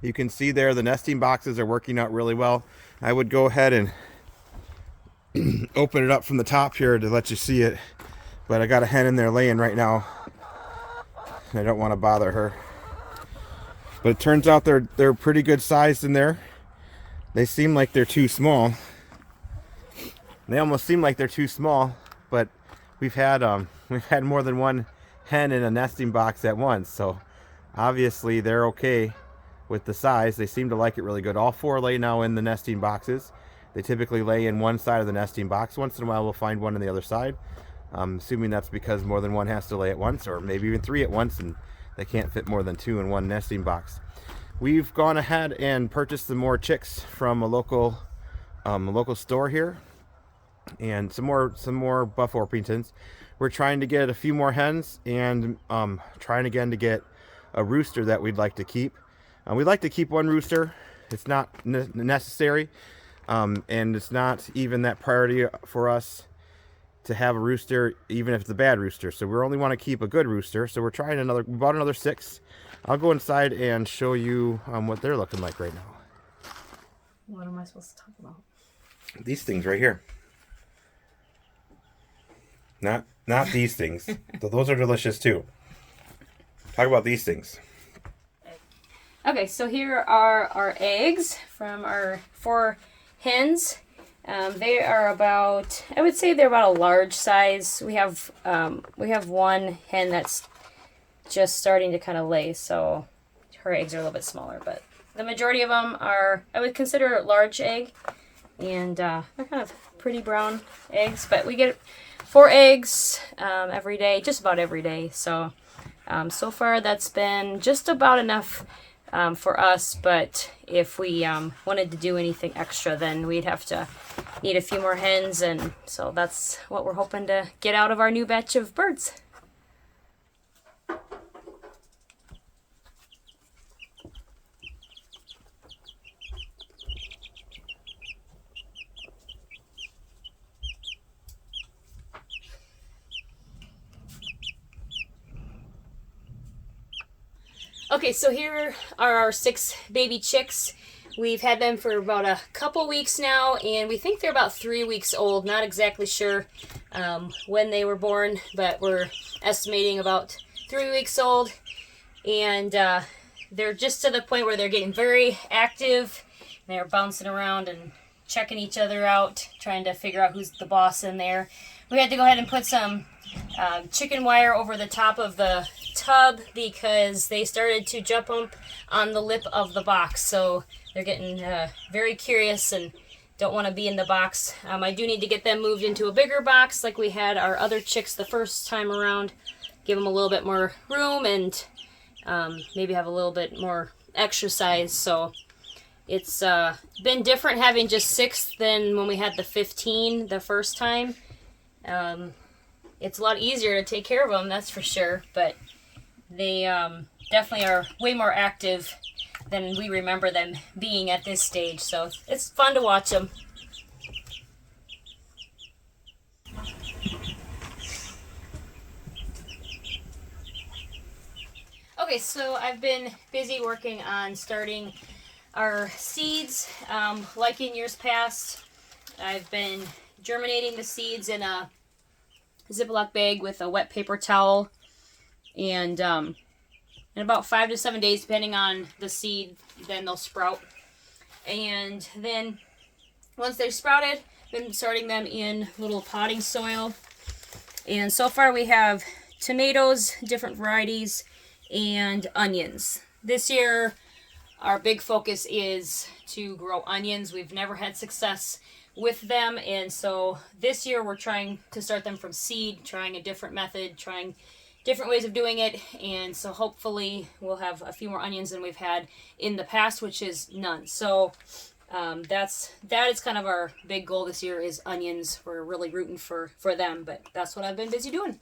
You can see there the nesting boxes are working out really well. I would go ahead and open it up from the top here to let you see it, but I got a hen in there laying right now and I don't want to bother her. But it turns out they're pretty good sized in there. They seem like they're too small. They almost seem like they're too small, but we've had more than one hen in a nesting box at once, so obviously they're okay with the size. They seem to like it really good. All four lay now in the nesting boxes. They typically lay in one side of the nesting box. Once in a while we'll find one on the other side. I'm assuming that's because more than one has to lay at once, or maybe even three at once, and they can't fit more than two in one nesting box. We've gone ahead and purchased some more chicks from a local store here, and some more Buff Orpingtons. We're trying to get a few more hens, and trying again to get a rooster that we'd like to keep. We'd like to keep one rooster. It's not necessary, and it's not even that priority for us to have a rooster, even if it's a bad rooster. So we only want to keep a good rooster. So we're trying we bought another 6. I'll go inside and show you what they're looking like right now. What am I supposed to talk about? These things right here. Not these things. Those are delicious too. Talk about these things. Okay, so here are our eggs from our 4 hens. They are about, I would say they're about a large size. We have one hen that's just starting to kind of lay, so her eggs are a little bit smaller, but the majority of them are, I would consider large egg, and they're kind of pretty brown eggs, but we get 4 eggs every day, just about every day. So so far that's been just about enough for us, but if we wanted to do anything extra, then we'd have to eat a few more hens, and so that's what we're hoping to get out of our new batch of birds. Okay, so here are our 6 baby chicks. We've had them for about a couple weeks now, and we think they're about 3 weeks old. Not exactly sure when they were born, but we're estimating about 3 weeks old. And they're just to the point where they're getting very active. They're bouncing around and checking each other out, trying to figure out who's the boss in there. We had to go ahead and put some chicken wire over the top of the tub because they started to jump up on the lip of the box. So they're getting very curious and don't want to be in the box. I do need to get them moved into a bigger box like we had our other chicks the first time around. Give them a little bit more room and maybe have a little bit more exercise. So it's been different having just 6 than when we had the 15 the first time. It's a lot easier to take care of them, that's for sure, but they definitely are way more active than we remember them being at this stage, so it's fun to watch them. Okay, so I've been busy working on starting our seeds. Like in years past, I've been germinating the seeds in a Ziploc bag with a wet paper towel, and in about 5 to 7 days, depending on the seed, then they'll sprout. And then once they've sprouted, been starting them in little potting soil. And so far we have tomatoes, different varieties, and onions. This year our big focus is to grow onions. We've never had success with them, and so this year we're trying to start them from seed, trying a different method, trying different ways of doing it, and so hopefully we'll have a few more onions than we've had in the past, which is none. So that is kind of our big goal this year, is onions. We're really rooting for them, but that's what I've been busy doing.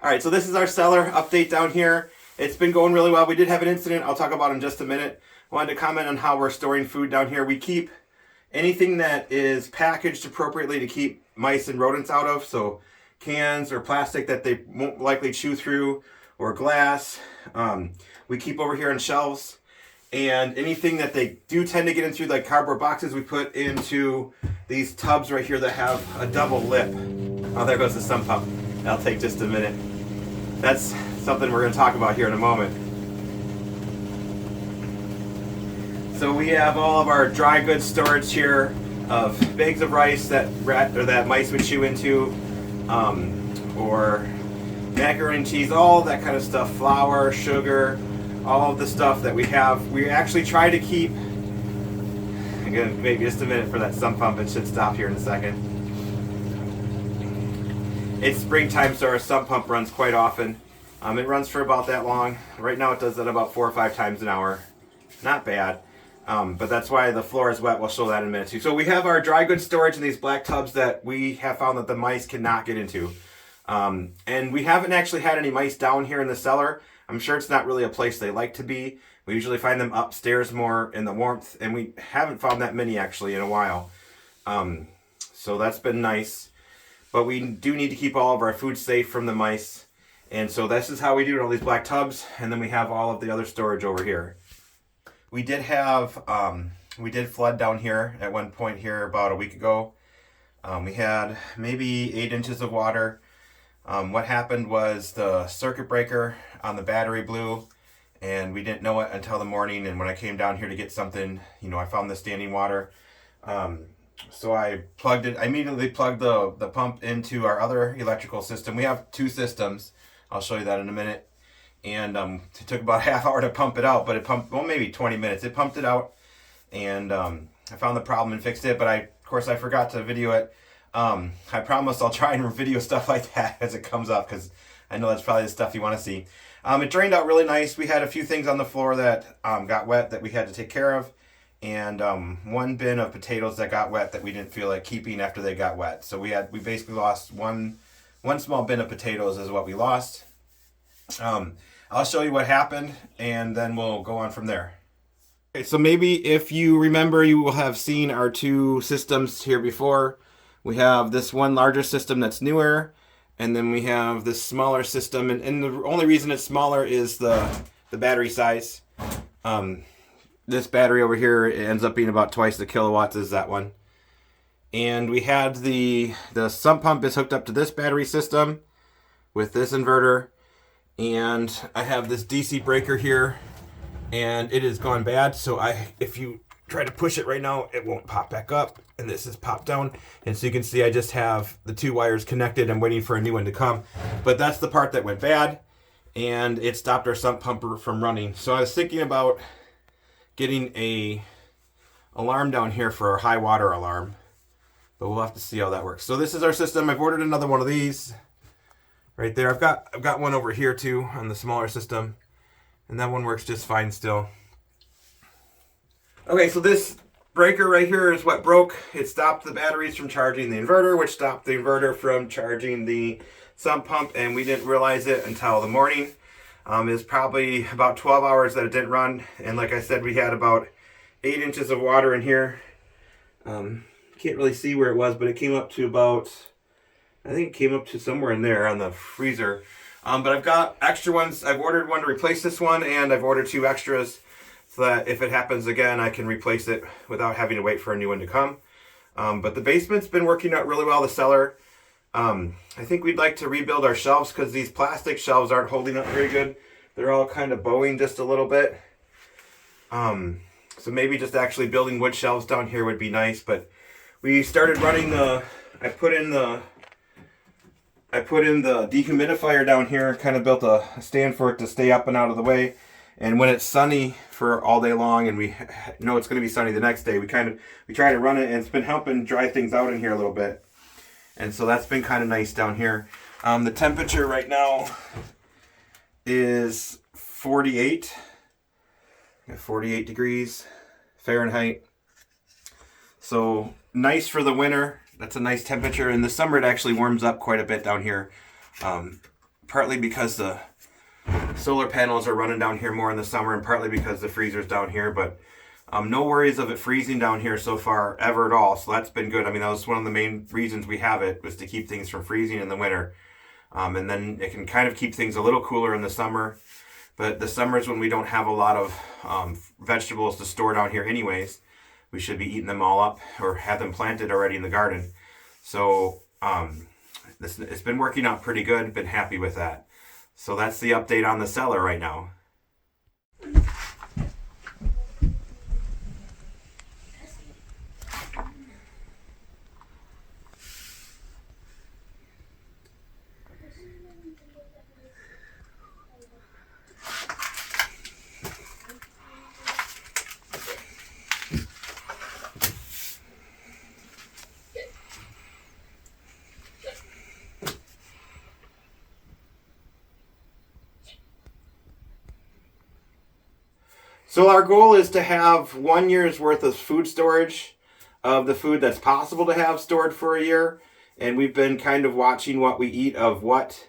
All right, so this is our cellar update down here. It's been going really well. We did have an incident I'll talk about in just a minute. I wanted to comment on how we're storing food down here. We keep anything that is packaged appropriately to keep mice and rodents out of, so cans or plastic that they won't likely chew through, or glass, we keep over here on shelves. And anything that they do tend to get into, like cardboard boxes, we put into these tubs right here that have a double lip. Oh, there goes the sump pump. That'll take just a minute. That's something we're going to talk about here in a moment. So we have all of our dry goods storage here of bags of rice that mice would chew into, or macaroni and cheese, all that kind of stuff, flour, sugar, all of the stuff that we have. We actually try to keep, again, maybe just a minute for that sump pump. It should stop here in a second. It's springtime, so our sump pump runs quite often. It runs for about that long. Right now it does that about 4 or 5 times an hour. Not bad. But that's why the floor is wet. We'll show that in a minute too. So we have our dry goods storage in these black tubs that we have found that the mice cannot get into. And we haven't actually had any mice down here in the cellar. I'm sure it's not really a place they like to be. We usually find them upstairs more in the warmth, and we haven't found that many actually in a while. So that's been nice. But we do need to keep all of our food safe from the mice. And so this is how we do it, all these black tubs, and then we have all of the other storage over here. We did have, we did flood down here at one point here about a week ago. We had maybe 8 inches of water. What happened was the circuit breaker on the battery blew, and we didn't know it until the morning. And when I came down here to get something, you know, I found the standing water. So I immediately plugged the pump into our other electrical system. We have 2 systems. I'll show you that in a minute. And it took about a half hour to pump it out, but it pumped, well, maybe 20 minutes. It pumped it out, and I found the problem and fixed it, but of course I forgot to video it. I promise I'll try and video stuff like that as it comes up, because I know that's probably the stuff you want to see. It drained out really nice. We had a few things on the floor that got wet that we had to take care of, and 1 bin of potatoes that got wet that we didn't feel like keeping after they got wet. So we basically lost one small bin of potatoes is what we lost. I'll show you what happened, and then we'll go on from there. Okay, so maybe if you remember, you will have seen our 2 systems here before. We have this one larger system that's newer, and then we have this smaller system, and the only reason it's smaller is the battery size. This battery over here ends up being about twice the kilowatts as that one. And we had the sump pump is hooked up to this battery system with this inverter. And I have this DC breaker here, and it has gone bad. So if you try to push it right now, it won't pop back up, and this is popped down. And so you can see I just have the 2 wires connected. I'm waiting for a new one to come, but that's the part that went bad, and it stopped our sump pumper from running. So I was thinking about getting a alarm down here for our high water alarm, but we'll have to see how that works. So this is our system. I've ordered another one of these. Right there, I've got one over here too on the smaller system, and that one works just fine still. Okay, so this breaker right here is what broke. It stopped the batteries from charging the inverter, which stopped the inverter from charging the sump pump, and we didn't realize it until the morning. It was probably about 12 hours that it didn't run, and like I said, we had about 8 inches of water in here. Can't really see where it was, but it came up to about, I think it came up to somewhere in there on the freezer. But I've got extra ones. I've ordered one to replace this one, and I've ordered 2 extras so that if it happens again, I can replace it without having to wait for a new one to come. But the basement's been working out really well, the cellar. I think we'd like to rebuild our shelves because these plastic shelves aren't holding up very good. They're all kind of bowing just a little bit. So maybe just actually building wood shelves down here would be nice. But we started running I put in the dehumidifier down here, kind of built a stand for it to stay up and out of the way. And when it's sunny for all day long, and we know it's going to be sunny the next day, we try to run it, and it's been helping dry things out in here a little bit. And so that's been kind of nice down here. The temperature right now is 48 degrees Fahrenheit. So nice for the winter. That's a nice temperature. In the summer, it actually warms up quite a bit down here. partly because the solar panels are running down here more in the summer, and partly because the freezer's down here. But no worries of it freezing down here so far ever at all. So that's been good. I mean, that was one of the main reasons we have it, was to keep things from freezing in the winter. And then it can kind of keep things a little cooler in the summer. But the summers when we don't have a lot of vegetables to store down here anyways, we should be eating them all up or have them planted already in the garden. So it's been working out pretty good. Been happy with that. So that's the update on the cellar right now. So our goal is to have 1 year's worth of food storage of the food that's possible to have stored for a year. And we've been kind of watching what we eat of what,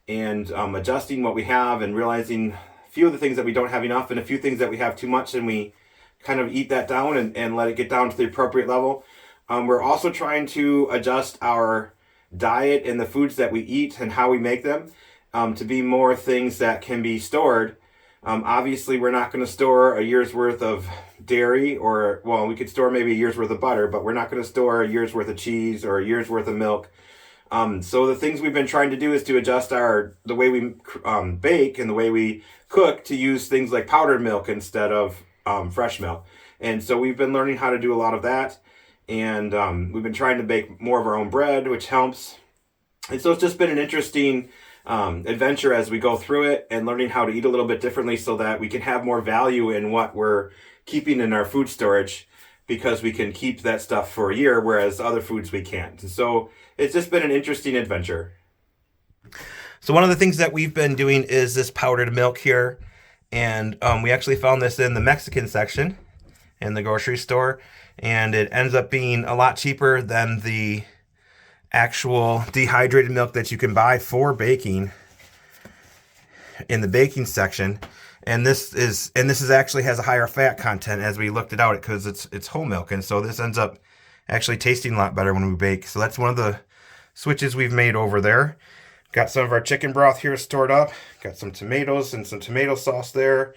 and adjusting what we have, and realizing a few of the things that we don't have enough and a few things that we have too much, and we kind of eat that down and let it get down to the appropriate level. We're also trying to adjust our diet and the foods that we eat and how we make them to be more things that can be stored. Obviously, we're not going to store a year's worth of dairy, or, well, we could store maybe a year's worth of butter, but we're not going to store a year's worth of cheese or a year's worth of milk. So the things we've been trying to do is to adjust the way we bake and the way we cook to use things like powdered milk instead of fresh milk. And so we've been learning how to do a lot of that. And we've been trying to bake more of our own bread, which helps. And so it's just been an interesting adventure as we go through it, and learning how to eat a little bit differently so that we can have more value in what we're keeping in our food storage, because we can keep that stuff for a year, whereas other foods we can't. And so it's just been an interesting adventure. So one of the things that we've been doing is this powdered milk here. And we actually found this in the Mexican section in the grocery store. And it ends up being a lot cheaper than the actual dehydrated milk that you can buy for baking in the baking section. And this actually has a higher fat content, as we looked it out, because it's whole milk. And so this ends up actually tasting a lot better when we bake. So that's one of the switches we've made over there. Got some of our chicken broth here stored up. Got some tomatoes and some tomato sauce there.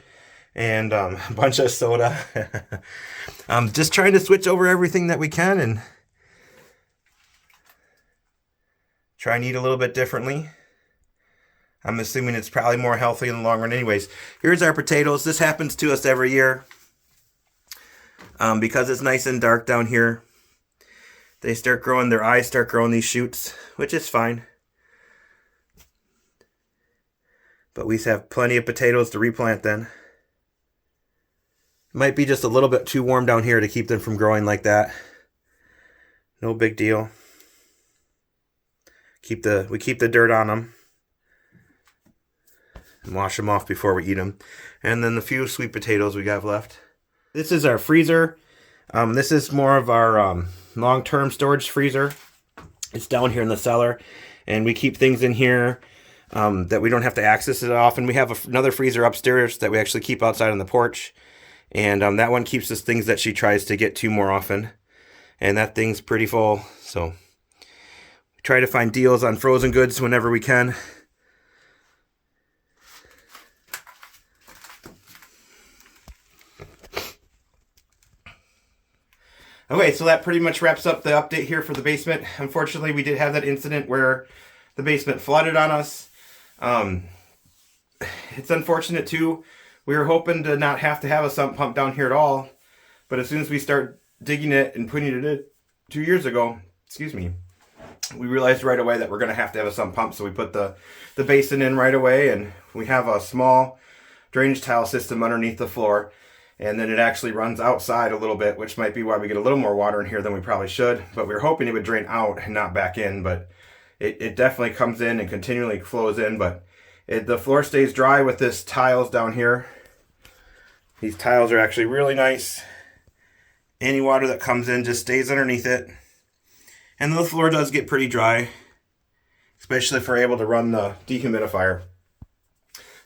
And a bunch of soda. Just trying to switch over everything that we can and try and eat a little bit differently. I'm assuming it's probably more healthy in the long run anyways. Here's our potatoes. This happens to us every year. Because it's nice and dark down here, they start growing, their eyes start growing these shoots, which is fine. But we have plenty of potatoes to replant then. It might be just a little bit too warm down here to keep them from growing like that. No big deal. We keep the dirt on them and wash them off before we eat them. And then the few sweet potatoes we got left. This is our freezer. This is more of our long-term storage freezer. It's down here in the cellar, and we keep things in here that we don't have to access it often. We have another freezer upstairs that we actually keep outside on the porch, and that one keeps us things that she tries to get to more often. And that thing's pretty full, so try to find deals on frozen goods whenever we can. Okay, so that pretty much wraps up the update here for the basement. Unfortunately, we did have that incident where the basement flooded on us. It's unfortunate too. We were hoping to not have to have a sump pump down here at all. But as soon as we start digging it and putting it in 2 years ago, we realized right away that we're going to have a sump pump. So we put the basin in right away, and we have a small drainage tile system underneath the floor. And then it actually runs outside a little bit, which might be why we get a little more water in here than we probably should. But we were hoping it would drain out and not back in. But it definitely comes in and continually flows in. But the floor stays dry with this tiles down here. These tiles are actually really nice. Any water that comes in just stays underneath it. And the floor does get pretty dry. especially if we're able to run the dehumidifier.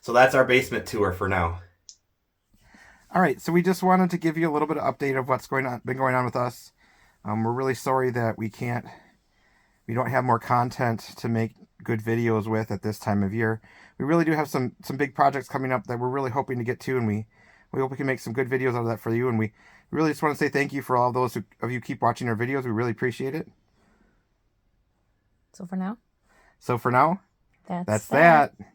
So that's our basement tour for now. All right, so we just wanted to give you a little bit of update of what's been going on with us. We're really sorry that we don't have more content to make good videos with at this time of year. We really do have some big projects coming up that we're really hoping to get to, and we hope we can make some good videos out of that for you. And we really just want to say thank you for all of those of you keep watching our videos. We really appreciate it. So for now, that's that. that.